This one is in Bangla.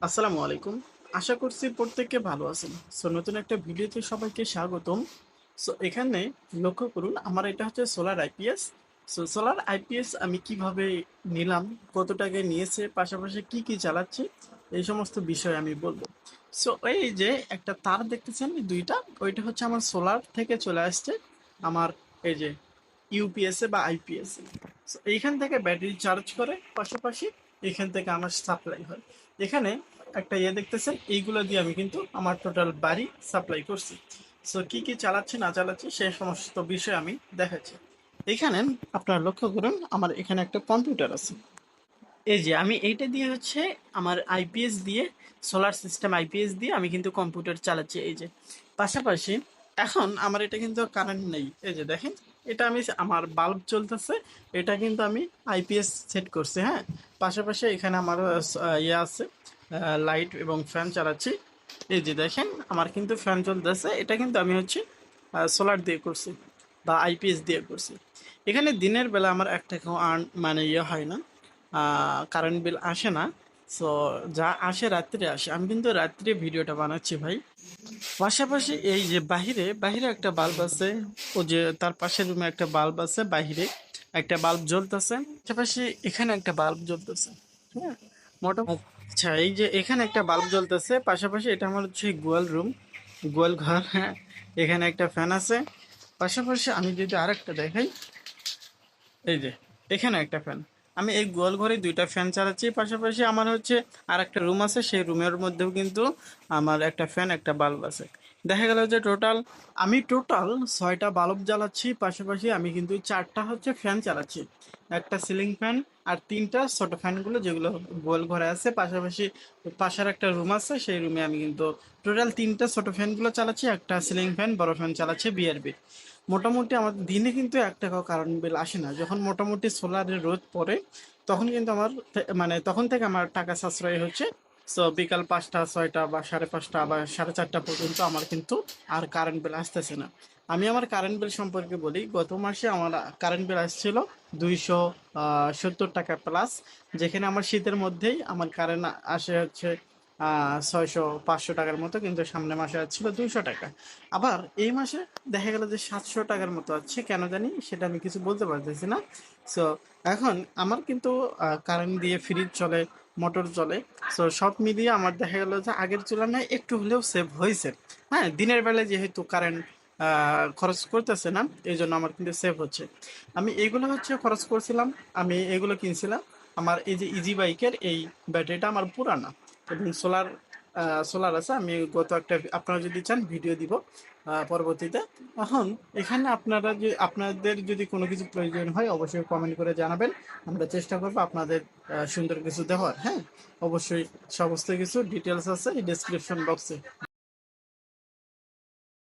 আসসালামু আলাইকুম। আশা করছি প্রত্যেকে ভালো আছেন। সো নতুন একটা ভিডিওতে সবাইকে স্বাগতম। সো এখানে লক্ষ্য করুন আমার এটা হচ্ছে solar IPS. So solar IPS আমি কিভাবে নিলাম, কত টাকায় নিয়েছে, পাশাপাশি কি কি চালাচ্ছি, এই সমস্ত বিষয় আমি বলবো। সো এই যে একটা তার দেখতেছেন দুইটা, ওইটা হচ্ছে আমার সোলার থেকে চলে আসছে আমার এই যে ইউপিএস এ বা আইপিএস এ। সো এইখান থেকে ব্যাটারি চার্জ করে, পাশাপাশি এখান থেকে আমার সাপ্লাই হয়। এখানে একটা দেখতেছেন, এইগুলো দিয়ে আমি কিন্তু আমার টোটাল বাড়ি সাপ্লাই করছি। সো কি কি চালাচ্ছি না চালাচ্ছি সেই সমস্ত বিষয় আমি দেখাচ্ছি। এখানে আপনারা লক্ষ্য করুন আমার এখানে একটা কম্পিউটার আছে। এই যে আমি এইটা দিয়ে হচ্ছে আমার আইপিএস দিয়ে, সোলার সিস্টেম আইপিএস দিয়ে আমি কিন্তু কম্পিউটার চালাচ্ছি। এই যে পাশাপাশি এখন আমার এটা কিন্তু কারেন্ট নেই। এই যে দেখেন, এটা আমি আমার বাল্ব চলতেছে, এটা কিন্তু আমি আইপিএস সেট করছি। হ্যাঁ, পাশাপাশি এখানে আমার ইয়ে আছে, লাইট এবং ফ্যান চালাচ্ছি। এই যে দেখেন আমার কিন্তু ফ্যান চলতেছে, এটা কিন্তু আমি হচ্ছে সোলার দিয়ে করছি বা আইপিএস দিয়ে করছি। এখানে দিনের বেলা আমার এক টাকাও আর্ন মানে ইয়ে হয় না, কারেন্ট বিল আসে না। সো যা আসে রাত্রে আসে, আমি কিন্তু রাত্রে ভিডিওটা বানাচ্ছি ভাই। পাশাপাশি এই যে বাহিরে বাহিরে একটা বাল্ব আছে, ও যে তার পাশের রুমে একটা বাল্ব আছে, বাহিরে একটা বাল্ব জ্বলতেছে, পাশাপাশি এখানে একটা বাল্ব জ্বলতেছে। হ্যাঁ, মোটামুটি আচ্ছা এই যে এখানে একটা বাল্ব জ্বলতেছে, পাশাপাশি এটা আমার হচ্ছে গোয়াল রুম, গোয়াল ঘর। হ্যাঁ, এখানে একটা ফ্যান আছে। পাশাপাশি আমি যদি আরেকটা দেখাই, এই যে এখানে একটা ফ্যান। আমি এই গোয়াল ঘরে দুইটা ফ্যান চালাচ্ছি, পাশাপাশি আমার হচ্ছে আর একটা রুম আছে, সেই রুমের মধ্যেও কিন্তু আমার একটা ফ্যান একটা বাল্ব আছে। দেখা গেল যে টোটাল 6টা বাল্ব জ্বালাচ্ছি, পাশাপাশি আমি কিন্তু 4টা হচ্ছে ফ্যান চালাচ্ছি, একটা সিলিং ফ্যান আর 3টা ছোট ফ্যানগুলো যেগুলো গোয়াল ঘরে আছে। পাশাপাশি পাশের একটা রুম আছে, সেই রুমে আমি কিন্তু টোটাল 3টা ছোট ফ্যানগুলো চালাচ্ছি, একটা সিলিং ফ্যান বড় ফ্যান চালাচ্ছি বিআরবি। মোটামুটি আমাদের দিনে কিন্তু 1 টাকাও কারেন্ট বিল আসে না। যখন মোটামুটি সোলারের রোদ পড়ে তখন কিন্তু আমার মানে তখন থেকে আমার টাকা সাশ্রয় হচ্ছে। সো বিকাল 5টা 6টা বা 5:30 বা 4:30 পর্যন্ত আমার কিন্তু আর কারেন্ট বিল আসতেছে না। আমি আমার কারেন্ট বিল সম্পর্কে বলি, গত মাসে আমার কারেন্ট বিল আসছিল 270 টাকা প্লাস, যেখানে আমার শীতের মধ্যেই আমার কারেন্ট আসে হচ্ছে 600-500 টাকার মতো, কিন্তু সামনের মাসে আসছিল 200 টাকা। আবার এই মাসে দেখা গেল যে 700 টাকার মতো আছে, কেন জানি সেটা আমি কিছু বলতে পারতেছি না। সো এখন আমার কিন্তু কারেন্ট দিয়ে ফ্রিজ চলে, মোটর চলে। সো সব মিলিয়ে আমার দেখা গেল যে আগের তুলনায় একটু হলেও সেভ হয়েছে। হ্যাঁ, দিনের বেলায় যেহেতু কারেন্ট খরচ করতেছে না, এই জন্য আমার কিন্তু সেভ হচ্ছে। আমি এইগুলো হচ্ছে খরচ করছিলাম, আমি এগুলো কিনছিলাম। আমার এই যে ইজি বাইকের এই ব্যাটারিটা আমার পুরানা, এবং সোলার আছে। আমি গত একটা আপনারা যদি চান ভিডিও দিব পরবর্তীতে। এখন এখানে আপনাদের যদি কোনো কিছু প্রয়োজন হয় অবশ্যই কমেন্ট করে জানাবেন, আমরা চেষ্টা করবো আপনাদের সুন্দর কিছু দেওয়ার। হ্যাঁ, অবশ্যই সমস্ত কিছু ডিটেলস আছে এই ডেসক্রিপশন বক্সে।